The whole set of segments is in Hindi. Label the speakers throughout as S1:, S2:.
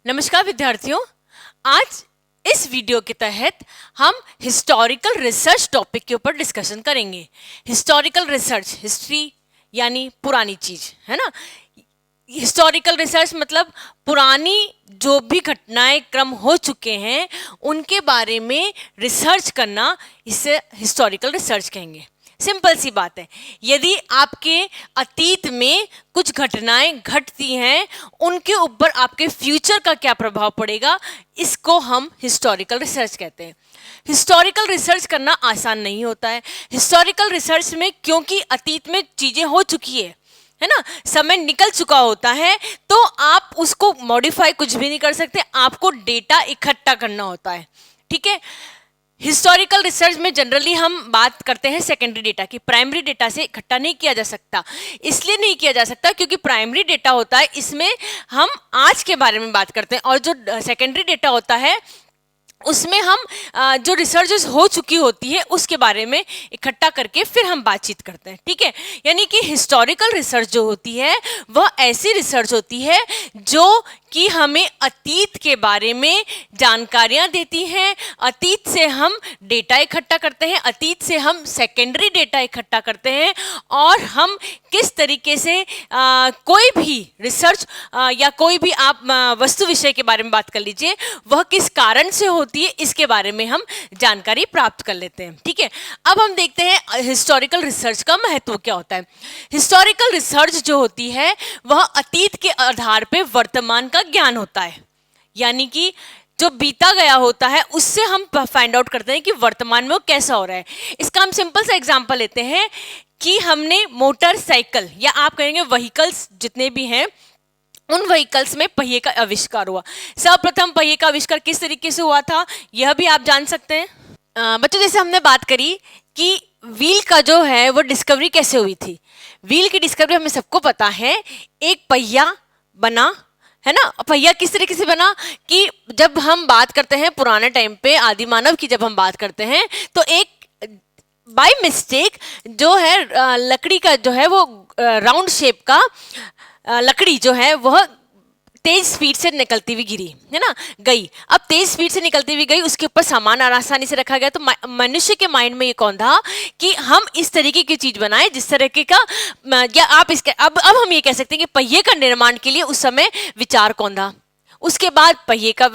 S1: नमस्कार विद्यार्थियों। आज इस वीडियो के तहत हम हिस्टोरिकल रिसर्च टॉपिक के ऊपर डिस्कशन करेंगे। हिस्टोरिकल रिसर्च, हिस्ट्री यानी पुरानी चीज है ना। हिस्टोरिकल रिसर्च मतलब पुरानी जो भी घटनाएं क्रम हो चुके हैं उनके बारे में रिसर्च करना, इसे हिस्टोरिकल रिसर्च कहेंगे। सिंपल सी बात है, यदि आपके अतीत में कुछ घटनाएं घटती हैं उनके ऊपर आपके फ्यूचर का क्या प्रभाव पड़ेगा, इसको हम हिस्टोरिकल रिसर्च कहते हैं। हिस्टोरिकल रिसर्च करना आसान नहीं होता है। हिस्टोरिकल रिसर्च में क्योंकि अतीत में चीज़ें हो चुकी है ना, समय निकल चुका होता है, तो आप उसको मॉडिफाई कुछ भी नहीं कर सकते, आपको डेटा इकट्ठा करना होता है। ठीक है। हिस्टोरिकल रिसर्च में जनरली हम बात करते हैं सेकेंडरी डेटा की। प्राइमरी डेटा से इकट्ठा नहीं किया जा सकता। इसलिए नहीं किया जा सकता क्योंकि प्राइमरी डेटा होता है, इसमें हम आज के बारे में बात करते हैं, और जो सेकेंडरी डेटा होता है उसमें हम जो रिसर्चेस हो चुकी होती है उसके बारे में इकट्ठा करके फिर हम बातचीत करते हैं। ठीक है। यानी कि हिस्टोरिकल रिसर्च जो होती है वह ऐसी रिसर्च होती है जो कि हमें अतीत के बारे में जानकारियां देती हैं। अतीत से हम डेटा इकट्ठा करते हैं, अतीत से हम सेकेंडरी डेटा इकट्ठा करते हैं, और हम किस तरीके से कोई भी रिसर्च या कोई भी आप वस्तु विषय के बारे में बात कर लीजिए, वह किस कारण से होती है इसके बारे में हम जानकारी प्राप्त कर लेते हैं। ठीक है। अब हम देखते हैं हिस्टोरिकल रिसर्च का महत्व क्या होता है। हिस्टोरिकल रिसर्च जो होती है वह अतीत के आधार पर वर्तमान का ज्ञान होता है, यानी कि जो बीता गया होता है उससे हम फाइंड आउट करते हैं कि वर्तमान में वो कैसा हो रहा है। इसका हम सिंपल सा एग्जांपल लेते हैं कि हमने मोटरसाइकिल या आप कहेंगे व्हीकल्स जितने भी हैं, उन व्हीकल्स में पहिए का आविष्कार हुआ। सर्वप्रथम पहिए का आविष्कार किस तरीके से हुआ था यह भी आप जान सकते हैं। बच्चों, जैसे हमने बात करी कि व्हील का जो है वो डिस्कवरी कैसे हुई थी। व्हील की डिस्कवरी हमें सबको पता है, एक पहिया बना है ना। पहिया किस तरीके से बना कि जब हम बात करते हैं पुराने टाइम पे आदि मानव की, जब हम बात करते हैं तो एक बाय मिस्टेक जो है लकड़ी का जो है वो राउंड शेप का लकड़ी जो है वह तेज स्पीड से निकलती हुई गिरी है ना, गई। अब तेज स्पीड से निकलती हुई गई, उसके ऊपर सामान आसानी से रखा गया, तो मनुष्य के माइंड में ये कौन था कि हम इस तरीके की चीज बनाए जिस तरीके का, या आप इसके अब हम ये कह सकते हैं कि पहिए का निर्माण के लिए उस समय विचार कौन था। उसके बाद पहिए का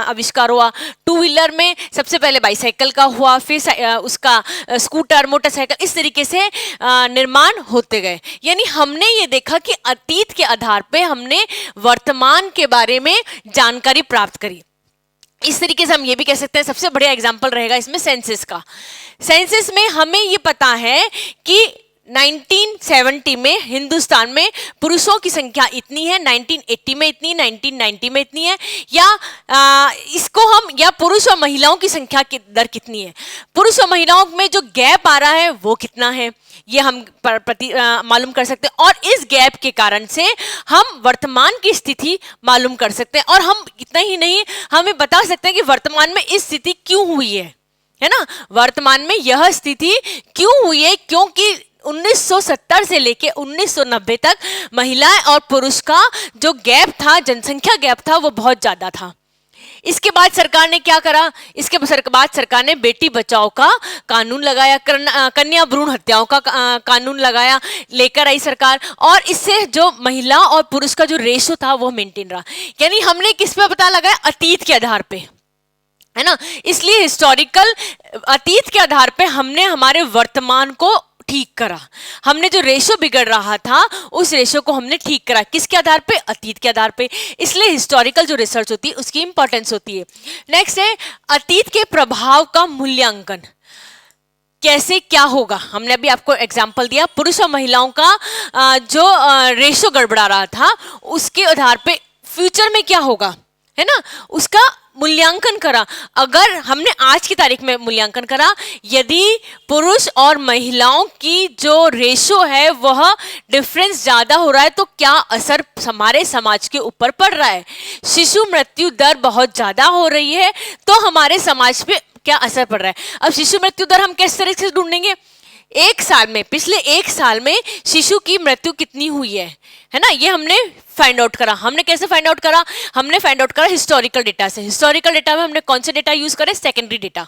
S1: आविष्कार हुआ। टू व्हीलर में सबसे पहले बाईसाइकिल का हुआ, फिर उसका स्कूटर, मोटरसाइकिल, इस तरीके से निर्माण होते गए। यानी हमने ये देखा कि अतीत के आधार पे हमने वर्तमान के बारे में जानकारी प्राप्त करी। इस तरीके से हम ये भी कह सकते हैं, सबसे बढ़िया एग्जाम्पल रहेगा इसमें सेंसस का। सेंसस में हमें ये पता है कि 1970 में हिंदुस्तान में पुरुषों की संख्या इतनी है, 1980 में इतनी, 1990 में इतनी है, या इसको हम, या पुरुष और महिलाओं की संख्या की दर कितनी है, पुरुष और महिलाओं में जो गैप आ रहा है वो कितना है, ये हम मालूम कर सकते हैं। और इस गैप के कारण से हम वर्तमान की स्थिति मालूम कर सकते हैं, और हम इतना ही नहीं, हमें बता सकते हैं कि वर्तमान में इस स्थिति क्यों हुई है ना। वर्तमान में यह स्थिति क्यों हुई है, क्योंकि 1970 से लेके 1990 तक महिलाएं और पुरुष का जो गैप था, जनसंख्या गैप था, वो बहुत ज्यादा था। इसके बाद सरकार ने क्या करा, इसके बाद सरकार ने बेटी बचाओ का कानून लगाया, कन्या भ्रूण हत्याओं का कानून लगाया, लेकर आई सरकार, और इससे जो महिला और पुरुष का जो रेशो था वो मेंटेन रहा। यानी हमने किस पे पता लगाया, अतीत के आधार पे, है ना। इसलिए हिस्टोरिकल अतीत के आधार पे हमने हमारे वर्तमान को ठीक करा। हमने जो रेशो बिगड़ रहा था उस रेशो को हमने ठीक करा, किसके आधार पे, अतीत के आधार पे। इसलिए हिस्टोरिकल जो रिसर्च होती है उसकी इंपॉर्टेंस होती है। नेक्स्ट है अतीत के प्रभाव का मूल्यांकन। कैसे क्या होगा, हमने अभी आपको एग्जांपल दिया, पुरुष और महिलाओं का जो रेशो गड़बड़ा रहा था उसके आधार पे फ्यूचर में क्या होगा, है ना, उसका मूल्यांकन करा। अगर हमने आज की तारीख में मूल्यांकन करा, यदि पुरुष और महिलाओं की जो रेशो है वह डिफरेंस ज्यादा हो रहा है तो क्या असर हमारे समाज के ऊपर पड़ रहा है। शिशु मृत्यु दर बहुत ज्यादा हो रही है तो हमारे समाज पे क्या असर पड़ रहा है। अब शिशु मृत्यु दर हम किस तरह से ढूंढेंगे एक साल में, पिछले एक साल में शिशु की मृत्यु कितनी हुई है ना, ये हमने फाइंड आउट करा। हमने कैसे फाइंड आउट करा? हमने फाइंड आउट करा हिस्टोरिकल डेटा से। हिस्टोरिकल डेटा में हमने कौन से डेटा यूज करे? Secondary data.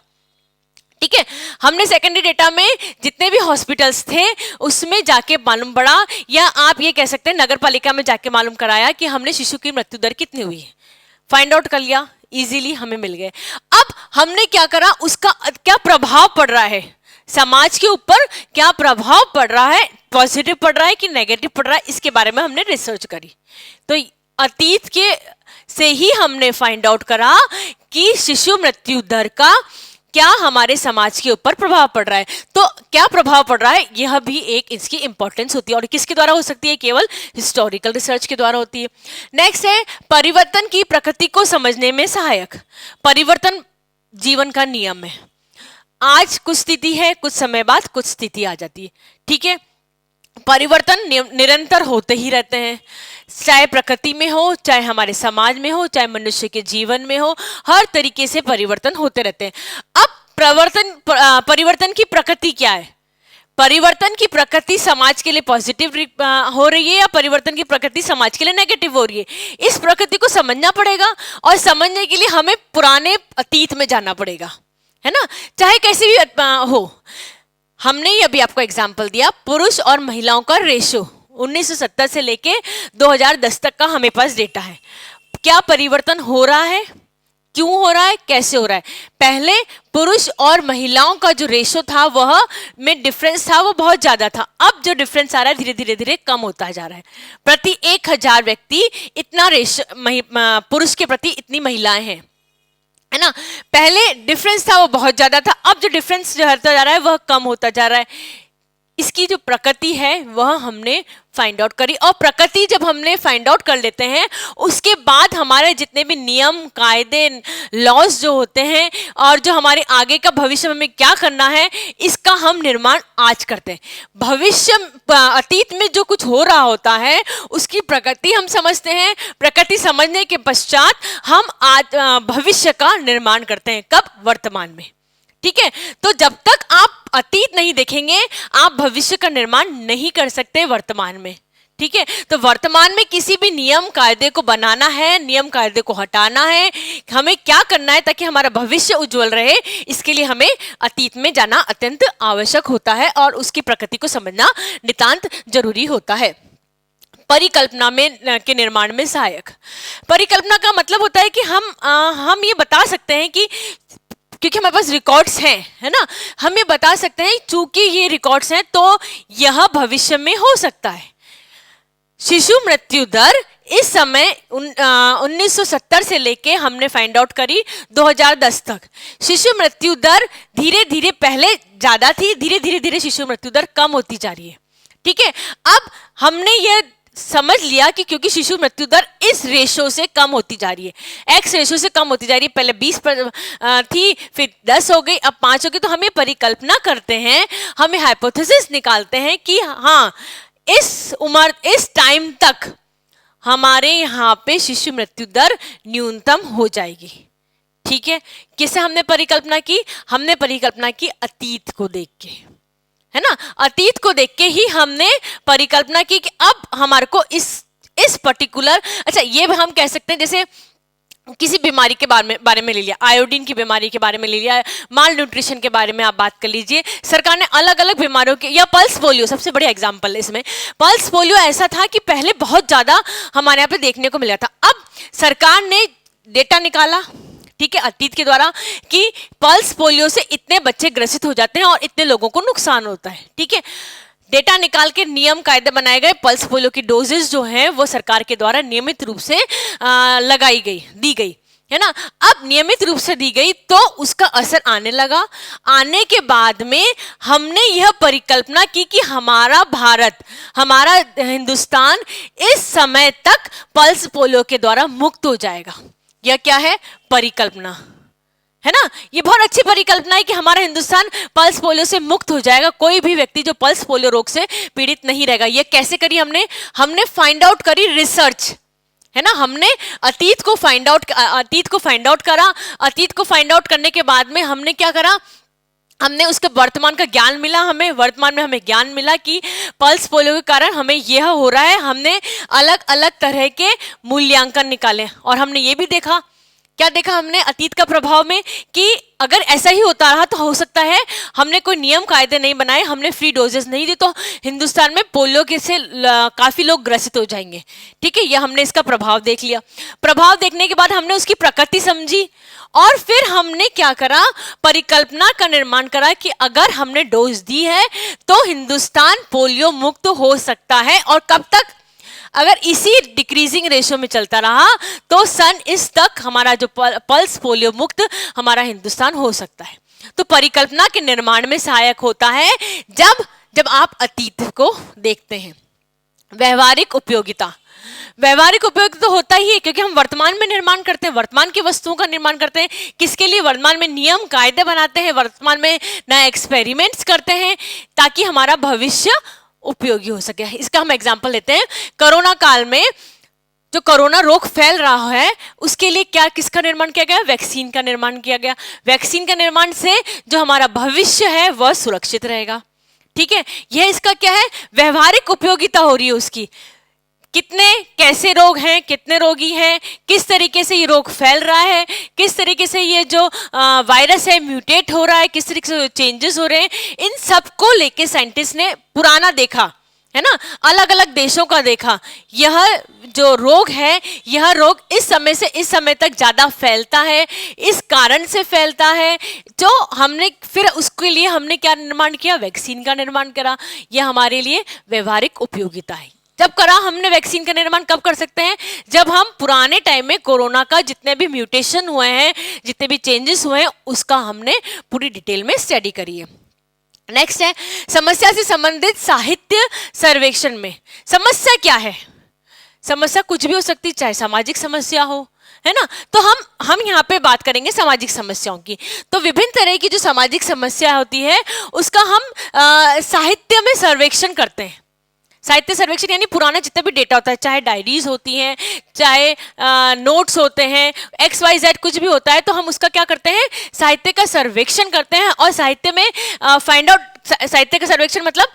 S1: ठीक है, हमने सेकेंडरी डेटा में जितने भी हॉस्पिटल्स थे उसमें जाके मालूम पड़ा, या आप ये कह सकते हैं नगर पालिका में जाके मालूम कराया कि हमने शिशु की मृत्यु दर कितनी हुई है। फाइंड आउट कर लिया, इजीली हमें मिल गए। अब हमने क्या करा, उसका क्या प्रभाव पड़ रहा है समाज के ऊपर, क्या प्रभाव पड़ रहा है, पॉजिटिव पड़ रहा है कि नेगेटिव पड़ रहा है, इसके बारे में हमने रिसर्च करी। तो अतीत के से ही हमने फाइंड आउट करा कि शिशु मृत्यु दर का क्या हमारे समाज के ऊपर प्रभाव पड़ रहा है। तो क्या प्रभाव पड़ रहा है, यह भी एक इसकी इंपॉर्टेंस होती है, और किसके द्वारा हो सकती है? केवल हिस्टोरिकल रिसर्च के द्वारा होती है। नेक्स्ट है परिवर्तन की प्रकृति को समझने में सहायक। परिवर्तन जीवन का नियम है। आज कुछ स्थिति है, कुछ समय बाद कुछ स्थिति आ जाती है। ठीक है, परिवर्तन निरंतर होते ही रहते हैं, चाहे प्रकृति में हो, चाहे हमारे समाज में हो, चाहे मनुष्य के जीवन में हो, हर तरीके से परिवर्तन होते रहते हैं। अब परिवर्तन की प्रकृति क्या है? परिवर्तन की प्रकृति समाज के लिए पॉजिटिव हो रही है, या परिवर्तन की प्रकृति समाज के लिए नेगेटिव हो रही है? इस प्रकृति को समझना पड़ेगा, और समझने के लिए हमें पुराने अतीत में जाना पड़ेगा, है ना, चाहे कैसी भी हो। हमने ही अभी आपको एग्जाम्पल दिया, पुरुष और महिलाओं का रेशो 1970 से लेके 2010 तक का हमें पास डेटा है। क्या परिवर्तन हो रहा है, क्यों हो रहा है, कैसे हो रहा है? पहले पुरुष और महिलाओं का जो रेशो था वह में डिफरेंस था, वो बहुत ज्यादा था। अब जो डिफरेंस आ रहा है धीरे धीरे धीरे कम होता जा रहा है। प्रति 1000 व्यक्ति इतना रेशो पुरुष के प्रति इतनी महिलाएं हैं, है ना। पहले डिफरेंस था वो बहुत ज्यादा था, अब जो डिफरेंस जो होता जा रहा है वह कम होता जा रहा है। इसकी जो प्रकृति है वह हमने फाइंड आउट करी, और प्रकृति जब हमने फाइंड आउट कर लेते हैं उसके बाद हमारे जितने भी नियम कायदे लॉज जो होते हैं, और जो हमारे आगे का भविष्य में हमें क्या करना है, इसका हम निर्माण आज करते हैं। भविष्य अतीत में जो कुछ हो रहा होता है उसकी प्रकृति हम समझते हैं, प्रकृति समझने के पश्चात हम आज भविष्य का निर्माण करते हैं। कब? वर्तमान में। ठीक है, तो जब तक आप अतीत नहीं देखेंगे आप भविष्य का निर्माण नहीं कर सकते वर्तमान में। ठीक है, तो वर्तमान में किसी भी नियम कायदे को बनाना है, नियम कायदे को हटाना है, हमें क्या करना है ताकि हमारा भविष्य उज्जवल रहे, इसके लिए हमें अतीत में जाना अत्यंत आवश्यक होता है, और उसकी प्रकृति को समझना नितांत जरूरी होता है। परिकल्पना में के निर्माण में सहायक। परिकल्पना का मतलब होता है कि हम ये बता सकते हैं कि क्योंकि हमारे पास रिकॉर्ड्स हैं, है ना, हम ये बता सकते हैं चूंकि ये रिकॉर्ड्स हैं तो यह भविष्य में हो सकता है। शिशु मृत्यु दर इस समय 1970 से लेके हमने फाइंड आउट करी 2010 तक। शिशु मृत्यु दर धीरे धीरे, पहले ज्यादा थी, धीरे धीरे धीरे शिशु मृत्यु दर कम होती जा रही है। ठीक है, अब हमने ये समझ लिया कि क्योंकि शिशु मृत्यु दर इस रेशो से कम होती जा रही है, एक्स रेशो से कम होती जा रही है, पहले 20 थी, फिर 10 हो गई, अब 5 हो गई, तो हम ये परिकल्पना करते हैं, हमें हाइपोथेसिस निकालते हैं कि हाँ इस उम्र, इस टाइम तक हमारे यहाँ पे शिशु मृत्यु दर न्यूनतम हो जाएगी। ठीक है, किसे हमने परिकल्पना की? हमने परिकल्पना की अतीत को देख के, है ना, अतीत को देख के ही हमने परिकल्पना की कि अब हमारे को इस पर्टिकुलर, अच्छा ये हम कह सकते हैं जैसे किसी बीमारी के बारे में ले लिया, आयोडीन की बीमारी के बारे में ले लिया, माल न्यूट्रिशन के बारे में आप बात कर लीजिए। सरकार ने अलग अलग बीमारियों के, या पल्स पोलियो सबसे बढ़िया एग्जांपल है इसमें। पल्स पोलियो ऐसा था कि पहले बहुत ज्यादा हमारे यहाँ पे देखने को मिला था, अब सरकार ने डेटा निकाला, ठीक है, अतीत के द्वारा, कि पल्स पोलियो से इतने बच्चे ग्रसित हो जाते हैं और इतने लोगों को नुकसान होता है। ठीक है, डेटा निकाल के नियम कायदे बनाए गए, पल्स पोलियो की डोजेस जो हैं वो सरकार के द्वारा नियमित रूप से लगाई गई, दी गई, है ना। अब नियमित रूप से दी गई तो उसका असर आने लगा। आने के बाद में हमने यह परिकल्पना की कि हमारा भारत, हमारा हिंदुस्तान इस समय तक पल्स पोलियो के द्वारा मुक्त हो जाएगा। यह क्या है? परिकल्पना, है ना। ये बहुत अच्छी परिकल्पना है कि हमारा हिंदुस्तान पल्स पोलियो से मुक्त हो जाएगा, कोई भी व्यक्ति जो पल्स पोलियो रोग से पीड़ित नहीं रहेगा। ये कैसे करी हमने फाइंड आउट करी, रिसर्च, है ना। हमने अतीत को फाइंड आउट करा। अतीत को फाइंड आउट करने के बाद में हमने क्या करा, हमने उसके वर्तमान का ज्ञान मिला, हमें वर्तमान में हमें ज्ञान मिला कि पल्स पोलियो के कारण हमें यह हो रहा है। हमने अलग अलग तरह के मूल्यांकन निकाले और हमने ये भी देखा, क्या देखा हमने अतीत का प्रभाव में, कि अगर ऐसा ही होता रहा तो हो सकता है हमने कोई नियम कायदे नहीं बनाए, हमने फ्री डोजेस नहीं दी, तो हिंदुस्तान में पोलियो के से काफी लोग ग्रसित हो जाएंगे। ठीक है, ये हमने इसका प्रभाव देख लिया। प्रभाव देखने के बाद हमने उसकी प्रकृति समझी और फिर हमने क्या करा, परिकल्पना का निर्माण करा कि अगर हमने डोज दी है तो हिंदुस्तान पोलियो मुक्त हो सकता है। और कब तक, अगर इसी डिक्रीजिंग रेशियो में चलता रहा तो सन इस तक हमारा जो पल्स पोलियो मुक्त हमारा हिंदुस्तान हो सकता है। तो परिकल्पना के निर्माण में सहायक होता है जब आप अतीत को देखते हैं। व्यवहारिक उपयोगिता, व्यवहारिक उपयोग तो होता ही है क्योंकि हम वर्तमान में निर्माण करते हैं, वर्तमान की वस्तुओं का निर्माण करते हैं। किसके लिए? वर्तमान में नियम कायदे बनाते हैं, वर्तमान में नए एक्सपेरिमेंट्स करते हैं ताकि हमारा भविष्य उपयोगी हो सके। इसका हम एग्जांपल लेते हैं। कोरोना काल में जो कोरोना रोग फैल रहा है उसके लिए क्या किसका निर्माण किया गया? वैक्सीन का निर्माण किया गया। वैक्सीन का निर्माण से जो हमारा भविष्य है वह सुरक्षित रहेगा। ठीक है, यह इसका क्या है? व्यवहारिक उपयोगिता हो रही है उसकी। कितने कैसे रोग हैं, कितने रोगी हैं, किस तरीके से ये रोग फैल रहा है, किस तरीके से ये जो वायरस है म्यूटेट हो रहा है, किस तरीके से चेंजेस हो रहे हैं, इन सबको लेके साइंटिस्ट ने पुराना देखा है ना, अलग अलग देशों का देखा। यह जो रोग है, यह रोग इस समय से इस समय तक ज्यादा फैलता है, इस कारण से फैलता है, जो हमने फिर उसके लिए हमने क्या निर्माण किया? वैक्सीन का निर्माण करा। यह हमारे लिए व्यवहारिक उपयोगिता है। जब करा हमने वैक्सीन का निर्माण, कब कर सकते हैं? जब हम पुराने टाइम में कोरोना का जितने भी म्यूटेशन हुए हैं, जितने भी चेंजेस हुए हैं, उसका हमने पूरी डिटेल में स्टडी करी है। नेक्स्ट है समस्या से संबंधित साहित्य सर्वेक्षण में। समस्या क्या है? समस्या कुछ भी हो सकती है, चाहे सामाजिक समस्या हो, है ना। तो हम यहाँ पे बात करेंगे सामाजिक समस्याओं की। तो विभिन्न तरह की जो सामाजिक समस्या होती है उसका हम साहित्य में सर्वेक्षण करते हैं। साहित्य सर्वेक्षण यानी पुराना जितना भी डेटा होता है, चाहे डायरीज होती हैं, चाहे नोट्स होते हैं, XYZ कुछ भी होता है, तो हम उसका क्या करते हैं? साहित्य का सर्वेक्षण करते हैं। और साहित्य में फाइंड आउट, साहित्य का सर्वेक्षण मतलब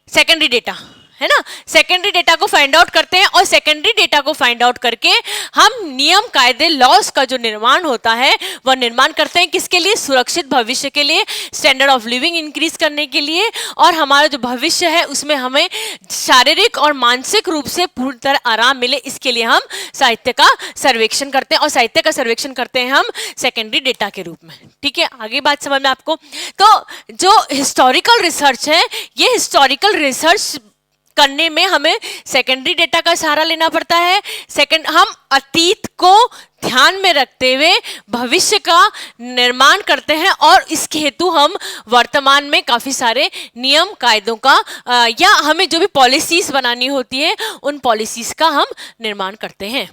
S1: सेकेंडरी डेटा, है ना, सेकेंडरी डेटा को फाइंड आउट करते हैं। और सेकेंडरी डेटा को फाइंड आउट करके हम नियम कायदे लॉस का जो निर्माण होता है वह निर्माण करते हैं। किसके लिए? सुरक्षित भविष्य के लिए, स्टैंडर्ड ऑफ लिविंग इंक्रीज करने के लिए, और हमारा जो भविष्य है उसमें हमें शारीरिक और मानसिक रूप से पूरी तरह आराम मिले, इसके लिए हम साहित्य का सर्वेक्षण करते हैं। और साहित्य का सर्वेक्षण करते हैं हम सेकेंडरी डेटा के रूप में। ठीक है, आगे बात समझ में आपको। तो जो हिस्टोरिकल रिसर्च है, ये हिस्टोरिकल रिसर्च करने में हमें सेकेंडरी डेटा का सहारा लेना पड़ता है। हम अतीत को ध्यान में रखते हुए भविष्य का निर्माण करते हैं और इसके हेतु हम वर्तमान में काफी सारे नियम कायदों का या हमें जो भी पॉलिसीज बनानी होती है उन पॉलिसीज का हम निर्माण करते हैं।